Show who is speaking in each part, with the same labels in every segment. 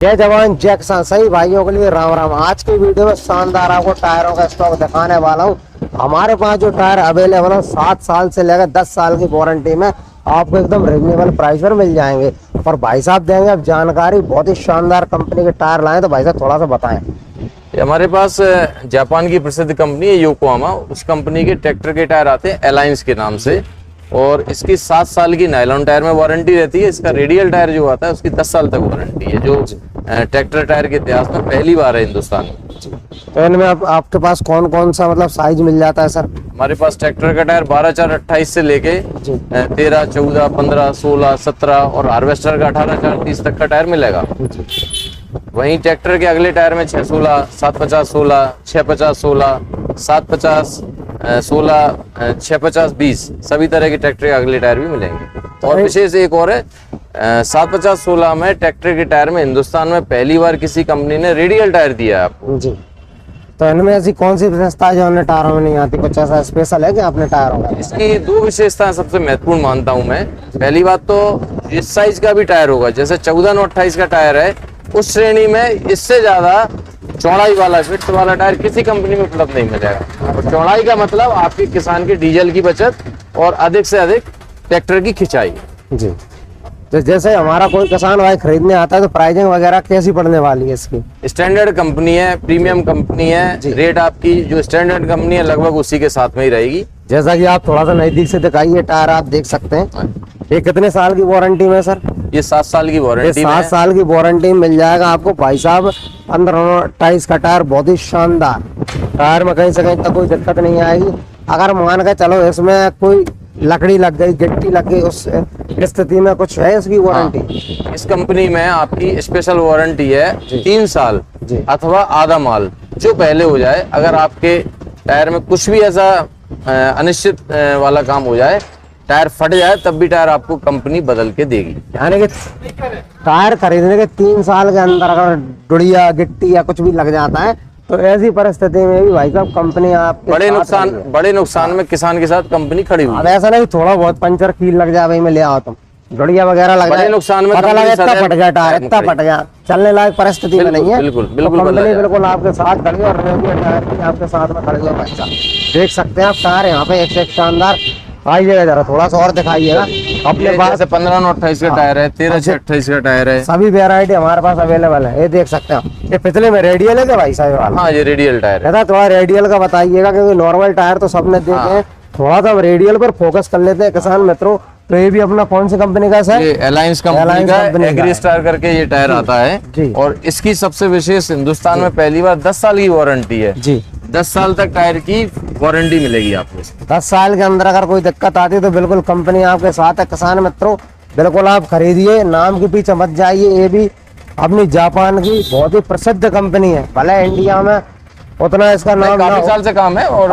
Speaker 1: जय जवान जय किसान। सही भाइयों के लिए राम राम। आज की वीडियो में शानदार आपको टायरों का स्टॉक दिखाने वाला हूँ। हमारे पास जो टायर अवेलेबल है 7 साल से लेकर 10 साल की वारंटी में आपको एकदम रिजनेबल प्राइस पर मिल जाएंगे। और भाई साहब देंगे अब जानकारी, बहुत ही शानदार कंपनी के टायर लाए, तो भाई साहब थोड़ा सा बताएं।
Speaker 2: हमारे पास जापान की प्रसिद्ध कंपनी है योकोहामा, उस कंपनी के ट्रैक्टर के टायर आते हैं अलायंस के नाम से, और इसकी 7 साल की नायलॉन टायर में वारंटी रहती है। इसका रेडियल टायर जो आता है उसकी 10 साल तक वारंटी है, जो ट्रैक्टर टायर के इतिहास में पहली बार है हिंदुस्तान में।
Speaker 1: तो इनमें आपके पास कौन कौन सा मतलब साइज मिल जाता है सर?
Speaker 2: हमारे पास ट्रैक्टर का टायर 12, 4, 28 से लेके 13, 14, 15, 16, 17 और हार्वेस्टर का 18, 4, 30 तक का टायर मिलेगा। वहीं ट्रैक्टर के अगले टायर में 6, 16, 7, 50, 16, 6, 50, 16, 7, 50, 16, 6, 50, 20 सभी तरह के ट्रैक्टर के अगले टायर भी मिलेंगे। और विशेष एक और है, 7, 50, 16 में ट्रैक्टर के टायर में हिंदुस्तान में पहली बार किसी कंपनी ने रेडियल टायर दिया है आपको जी।
Speaker 1: तो इनमें ऐसी कौन सी विशेषता जो अन्य टायरों में नहीं आती? कुछ ऐसा स्पेशल है कि अपने टायरों का?
Speaker 2: इसकी 2 विशेषताएं सबसे महत्वपूर्ण मानता हूं मैं। पहली बात तो इस साइज का भी टायर होगा, जैसे 14, 9, 28 का टायर है, उस श्रेणी में इससे ज्यादा चौड़ाई वाला विड्थ वाला टायर किसी कंपनी में उपलब्ध नहीं मिलेगा। और चौड़ाई का मतलब आपके किसान के डीजल की बचत और अधिक से अधिक ट्रैक्टर की खिंचाई जी।
Speaker 1: तो जैसे हमारा कोई किसान भाई खरीदने आता है तो प्राइसिंग वगैरह कैसी पड़ने वाली है इसकी?
Speaker 2: स्टैंडर्ड कंपनी है, प्रीमियम कंपनी है, रेट आपकी जो स्टैंडर्ड कंपनी है लगभग उसी के साथ में ही रहेगी।
Speaker 1: जैसा कि आप थोड़ा सा नजदीक से दिखाइए टायर, आप देख सकते हैं। ये कितने साल की वारंटी में सर?
Speaker 2: ये 7 साल की वारंटी।
Speaker 1: 7 साल की वारंटी मिल जाएगा आपको भाई साहब। 15, 28 का टायर बहुत ही शानदार टायर में कहीं से कहीं तक कोई दिक्कत नहीं आएगी। अगर मान के चलो इसमें कोई लकड़ी लग गई, गिट्टी लग गई, उस स्थिति में कुछ है इसकी वारंटी?
Speaker 2: हाँ, इस कंपनी में आपकी स्पेशल वारंटी है 3 साल अथवा आधा माल जो पहले हो जाए। अगर आपके टायर में कुछ भी ऐसा अनिश्चित वाला काम हो जाए, टायर फट जाए, तब भी टायर आपको कंपनी बदल के देगी।
Speaker 1: यानी कि टायर खरीदने के 3 साल के अंदर अगर डुड़िया, गिट्टी या कुछ भी लग जाता है तो ऐसी परिस्थिति में भी भाई साहब कंपनी आपके
Speaker 2: बड़े नुकसान में किसान के साथ कंपनी खड़ी हुई।
Speaker 1: अब ऐसा नहीं थोड़ा बहुत पंचर कील लग जाए भाई मैं ले आओ, तुम डुड़िया वगैरह लग जाए,
Speaker 2: नुकसान में
Speaker 1: पता लगा इतना फट गया टायर, इतना फट गया, चलने लायक परिस्थिति में नहीं है।
Speaker 2: बिल्कुल
Speaker 1: कंपनी बिल्कुल आपके साथ खड़ी है और टायर भी आपके साथ में खड़ी है भाई साहब। देख सकते हैं आप टायर यहाँ पे एक से एक शानदार। आइएगा जरा थोड़ा सा और दिखाइएगा अपने पास।
Speaker 2: 15, 9, 28 का टायर है, 13, 6, 28 का टायर है,
Speaker 1: सभी वेरायटी हमारे पास अवेलेबल है। ये देख सकते हैं। ये पिछले में रेडियल है क्या भाई साहब?
Speaker 2: हाँ, ये रेडियल टायर है।
Speaker 1: थोड़ा रेडियल का बताइएगा, क्योंकि नॉर्मल टायर तो सबने देखे हैं, थोड़ा सा रेडियल पर फोकस कर लेते हैं किसान मित्रों। तो ये भी अपना कौन सी कंपनी का सर?
Speaker 2: ये अलायंस कंपनी का एग्रीस्टार करके ये टायर आता है। और इसकी सबसे विशेष हिंदुस्तान में पहली बार 10 साल की वारंटी है जी। 10 साल तक टायर की वारंटी मिलेगी आपको।
Speaker 1: 10 साल के अंदर अगर कोई दिक्कत आती है तो बिल्कुल कंपनी आपके साथ है। किसान मित्रों बिल्कुल आप खरीदिए, नाम के पीछे मत जाइए। ये भी अपनी जापान की बहुत ही प्रसिद्ध कंपनी है। भले इंडिया में उतना इसका नाम
Speaker 2: काफी साल से काम है और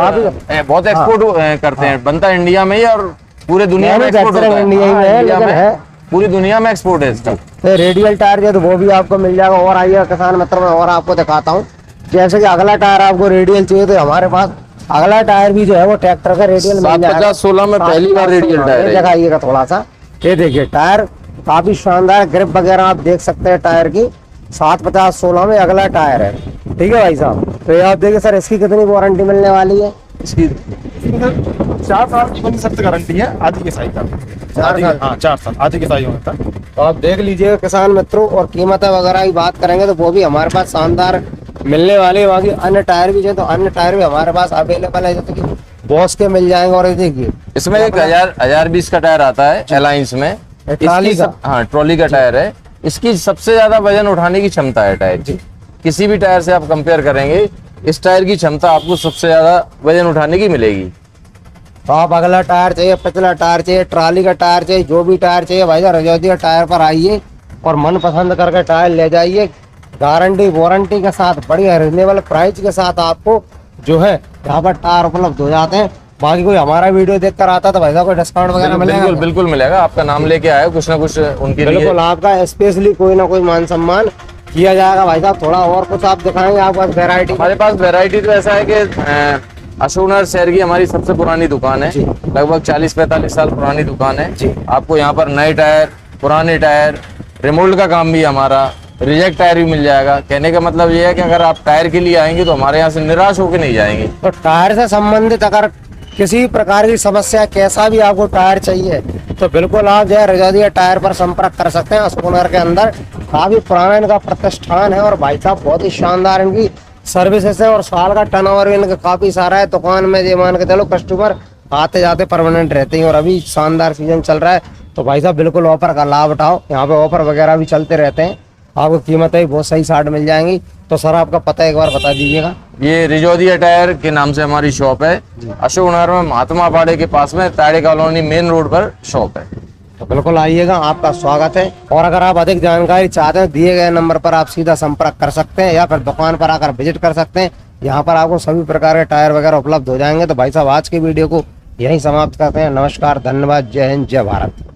Speaker 2: बहुत एक्सपोर्ट करते हैं, बनता है इंडिया में ही और पूरे दुनिया में एक्सपोर्ट होता है। इंडिया में पूरी दुनिया में एक्सपोर्ट है इसका।
Speaker 1: तो रेडियल टायर जो तो वो भी आपको मिल जाएगा। और आइए किसान मित्रों में और आपको दिखाता हूँ। जैसे कि अगला टायर आपको रेडियल चाहिए तो हमारे पास अगला टायर भी जो है वो ट्रैक्टर का रेडियल मिल जाएगा।
Speaker 2: 50, 16 में पहली बार रेडियल टायर है।
Speaker 1: दिखाइएगा थोड़ा सा। ये देखिए टायर काफी शानदार, ग्रिप वगैरह आप देख सकते हैं टायर की। 7, 50, 16 में अगला टायर है। ठीक है भाई साहब। तो ये आप देखिए सर, इसकी कितनी वारंटी मिलने वाली है?
Speaker 3: इसकी 4 साल की बनी सख्त गारंटी है, आधी के साइज का। 4 साल आधी के साइज होता है।
Speaker 1: तो आप देख लीजिएगा किसान मित्रों। और कीमत वगैरह की बात करेंगे तो वो भी हमारे पास शानदार मिलने वाले। बाकी अन्य टायर भी हैं तो अन्य टायर भी हमारे पास अवेलेबल है, जैसे कि बॉस के मिल जाएंगे। और देखिए
Speaker 2: इसमें एक 1020 का टायर आता है अलायंस में,
Speaker 1: ट्रॉली का।
Speaker 2: हाँ, ट्रॉली का टायर है। इसकी सबसे ज्यादा वजन उठाने की क्षमता है टायर की। किसी भी टायर से आप कंपेयर करेंगे, इस टायर की क्षमता आपको सबसे ज्यादा वजन उठाने की मिलेगी।
Speaker 1: तो आप अगला टायर चाहिए, पिछला टायर चाहिए, ट्रॉली का टायर चाहिए, जो भी टायर चाहिए भाई साहब रजौदिया टायर पर आइए और मन पसंद करके टायर ले जाइए। गारंटी वारंटी के साथ बढ़िया रिजनेबल प्राइस के साथ आपको जो है यहाँ पर टायर उपलब्ध हो जाते हैं। बाकी कोई हमारा वीडियो देखकर आता तो भाई साहब कोई डिस्काउंट वगैरह मिलेगा?
Speaker 2: बिल्कुल मिलेगा। आपका नाम लेके आए, कुछ ना कुछ उनके लिए
Speaker 1: बिल्कुल आपका स्पेशली कोई ना कोई मान सम्मान किया जाएगा भाई साहब। थोड़ा और कुछ आप दिखाएंगे? आपके पास वेरायटी?
Speaker 2: हमारे पास वेरायटी तो ऐसा है कि अशोकनगर शहर की हमारी सबसे पुरानी दुकान है, लगभग 40-45 साल पुरानी दुकान है। आपको यहाँ पर नए टायर, पुराने टायर, रिमोल्ड का काम भी हमारा, रिजेक्ट टायर भी मिल जाएगा। कहने का मतलब ये है कि अगर आप टायर के लिए आएंगे तो हमारे यहाँ से निराश होकर नहीं जाएंगे।
Speaker 1: तो टायर से संबंधित अगर किसी प्रकार की समस्या, कैसा भी आपको टायर चाहिए, तो बिल्कुल आप जो है रजौदिया टायर पर संपर्क कर सकते हैं। अशोकनगर के अंदर काफी पुराना इनका प्रतिष्ठान है और भाई साहब बहुत ही शानदार इनकी सर्विसेज है और साल का टर्नओवर भी इनका काफी सारा है। दुकान में ये मान के चलो कस्टमर आते जाते परमानेंट रहते हैं और अभी शानदार सीजन चल रहा है, तो भाई साहब बिल्कुल ऑफर का लाभ उठाओ। यहाँ पे ऑफर वगैरह भी चलते रहते हैं, आपको कीमतें भी बहुत सही साट मिल जाएंगी। तो सर आपका पता एक बार बता दीजिएगा।
Speaker 2: ये रिजौदिया टायर के नाम से हमारी शॉप है, अशोकनगर में महात्मा बाड़े के पास में ताड़े कॉलोनी मेन रोड पर शॉप है।
Speaker 1: तो बिल्कुल आइएगा, आपका स्वागत है। और अगर आप अधिक जानकारी चाहते हैं, दिए गए नंबर पर आप सीधा संपर्क कर सकते हैं या फिर दुकान पर आकर विजिट कर सकते हैं। यहाँ पर आपको सभी प्रकार के टायर वगैरह उपलब्ध हो जाएंगे। तो भाई साहब आज की वीडियो को यहीं समाप्त करते हैं। नमस्कार, धन्यवाद, जय हिंद, जय भारत।